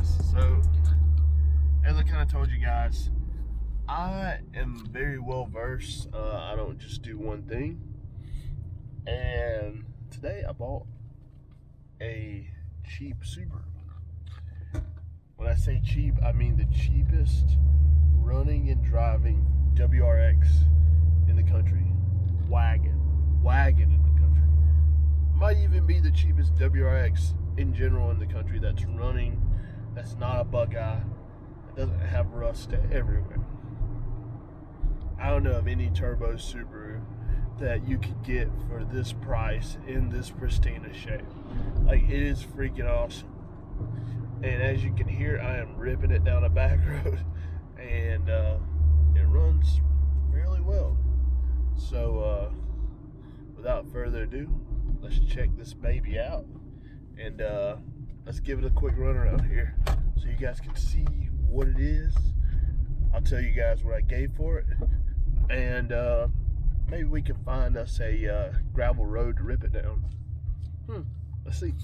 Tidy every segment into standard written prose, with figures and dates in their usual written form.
guys, so as I kind of told you guys, I am very well versed. I don't just do one thing, and today I bought a cheap Subaru. When I say cheap, I mean the cheapest running and driving WRX in the country. Wagon in the country. Might even be the cheapest WRX in general in the country that's running, that's not a Buckeye, that doesn't have rust everywhere. I don't know of any turbo Subaru that you could get for this price in this pristine shape. Like, it is freaking awesome. And as you can hear, I am ripping it down a back road, and it runs really well. So without further ado, let's check this baby out, and let's give it a quick run around here so you guys can see what it is. I'll tell you guys what I gave for it, and maybe we can find us a gravel road to rip it down. Let's see.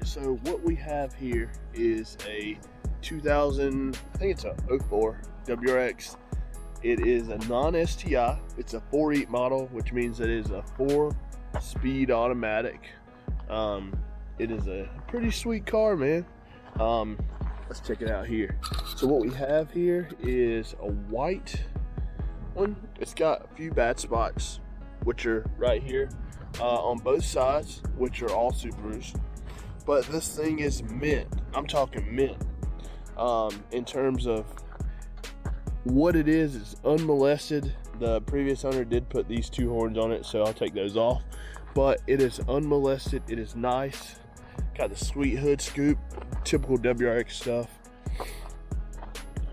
So what we have here is a 2000, I think it's a 04 WRX. It is a non-STI. It's a 4.8 model, which means it is a 4-speed automatic. It is a pretty sweet car, man. Let's check it out here. So what we have here is a white one. It's got a few bad spots, which are right here on both sides, which are all Subarus. But this thing is mint. I'm talking mint. In terms of what it is, it's unmolested. The previous owner did put these two horns on it, so I'll take those off. But it is unmolested. It is nice. Got the sweet hood scoop, typical WRX stuff.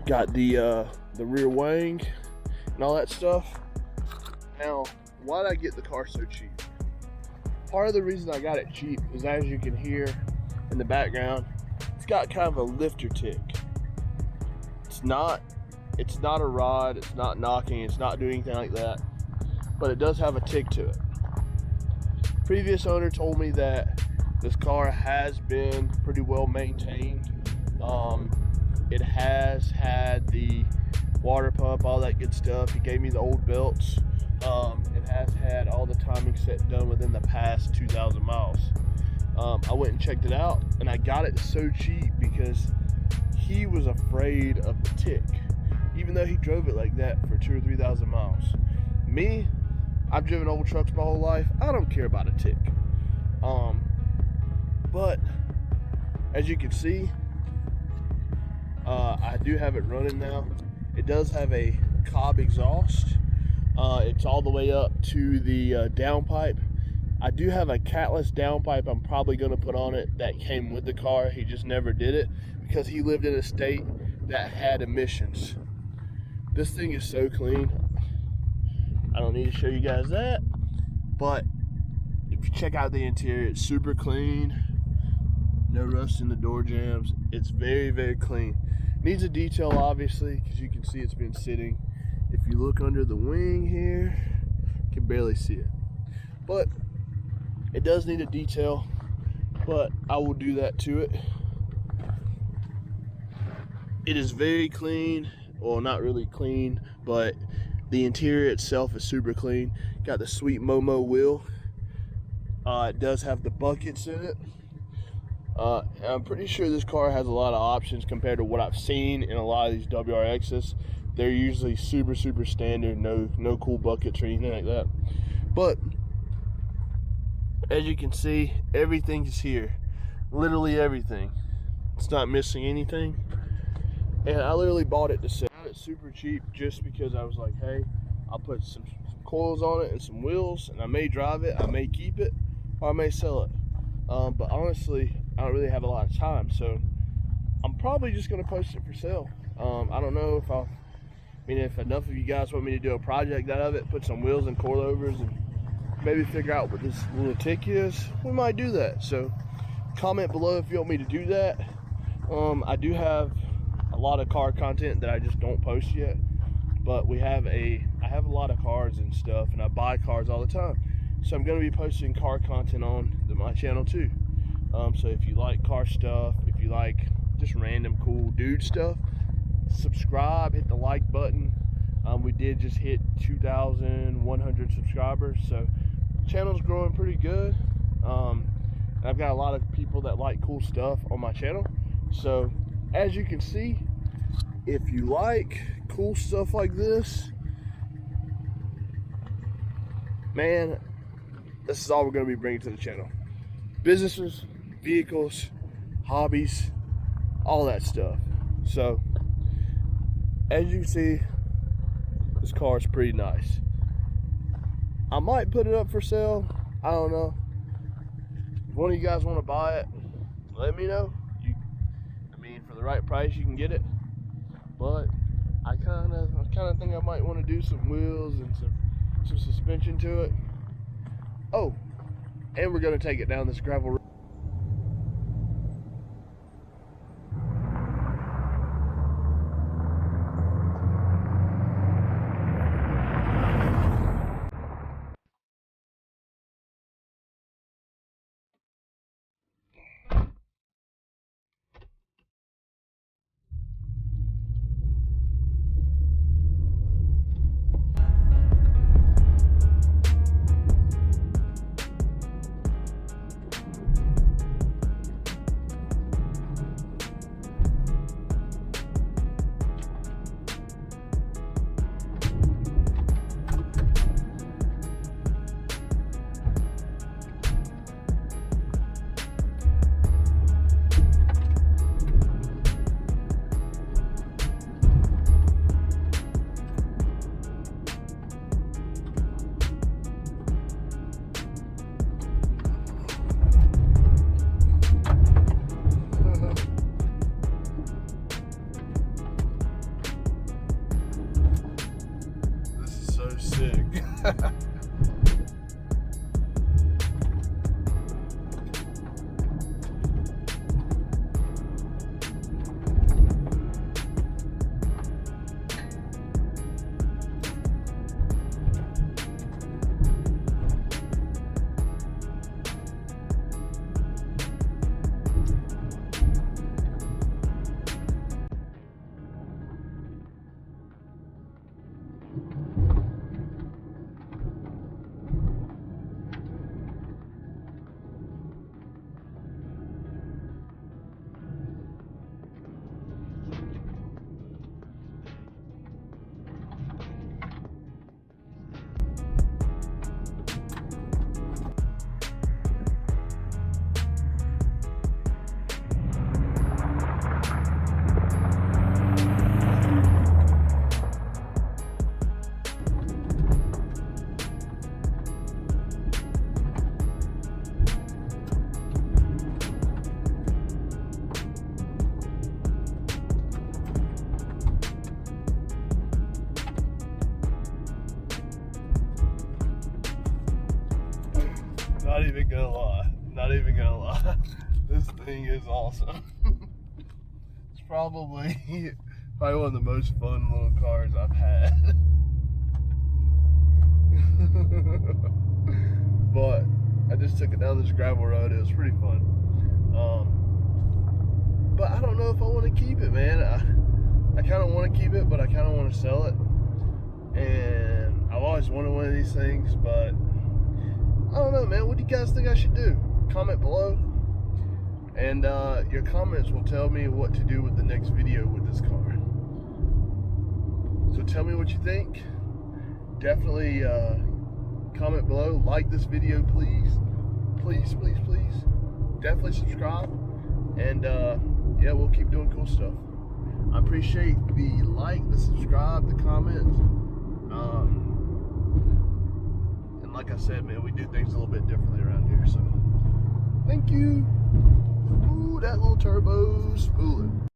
Got the rear wing and all that stuff. Now, why did I get the car so cheap? Part of the reason I got it cheap is, as you can hear in the background, it's got kind of a lifter tick. It's not a rod, it's not knocking, it's not doing anything like that, but it does have a tick to it. Previous owner told me that this car has been pretty well maintained. It has had the water pump, all that good stuff. He gave me the old belts. It has had all the timing set done within the past 2,000 miles. I went and checked it out, and I got it so cheap because he was afraid of the tick, even though he drove it like that for 2,000 or 3,000 miles. Me, I've driven old trucks my whole life. I don't care about a tick. But as you can see, I do have it running now. It does have a cobb exhaust. It's all the way up to the downpipe. I do have a catless downpipe I'm probably going to put on it that came with the car. He just never did it because he lived in a state that had emissions. This thing is so clean. I don't need to show you guys that, but if you check out the interior, it's super clean. No rust in the door jambs. It's very, very clean. Needs a detail, obviously, because you can see it's been sitting. If you look under the wing here, you can barely see it. But it does need a detail, but I will do that to it. It is very clean. Well, not really clean, but the interior itself is super clean. Got the sweet Momo wheel. It does have the buckets in it. I'm pretty sure this car has a lot of options compared to what I've seen in a lot of these WRXs. They're usually super standard, no cool buckets or anything like that. But as you can see, everything is here. Literally everything. It's not missing anything. And I literally bought it to sell. I got it super cheap just because I was like, hey, I'll put some coils on it and some wheels, and I may drive it, I may keep it, or I may sell it. But honestly, I don't really have a lot of time, so I'm probably just going to post it for sale. I don't know if enough of you guys want me to do a project out of it, put some wheels and coilovers and maybe figure out what this little tick is, we might do that. So comment below if you want me to do that. I do have a lot of car content that I just don't post yet, but I have a lot of cars and stuff, and I buy cars all the time, so I'm going to be posting car content on my channel too. So if you like car stuff, if you like just random cool dude stuff, subscribe, hit the like button. We did just hit 2,100 subscribers, so the channel's growing pretty good. I've got a lot of people that like cool stuff on my channel. So as you can see, if you like cool stuff like this, man, this is all we're going to be bringing to the channel. Businesses, vehicles, hobbies, all that stuff. So as you can see, this car is pretty nice. I might put it up for sale. I don't know. If one of you guys want to buy it, let me know. I mean, for the right price, you can get it. But I kind of think I might want to do some wheels and some suspension to it. Oh, and we're going to take it down this gravel road. Not even gonna lie, this thing is awesome. It's probably one of the most fun little cars I've had. But I just took it down this gravel road. It was pretty fun. But I don't know if I want to keep it, man. I kind of want to keep it, but I kind of want to sell it. And I've always wanted one of these things, but I don't know, man. What do you guys think I should do? Comment below, and your comments will tell me what to do with the next video with this car. So tell me what you think. Definitely comment below. Like this video, please. Please, please, please. Definitely subscribe. And yeah, we'll keep doing cool stuff. I appreciate the like, the subscribe, the comments. And like I said, man, we do things a little bit differently around here, so thank you. Ooh, that little turbo's spooling.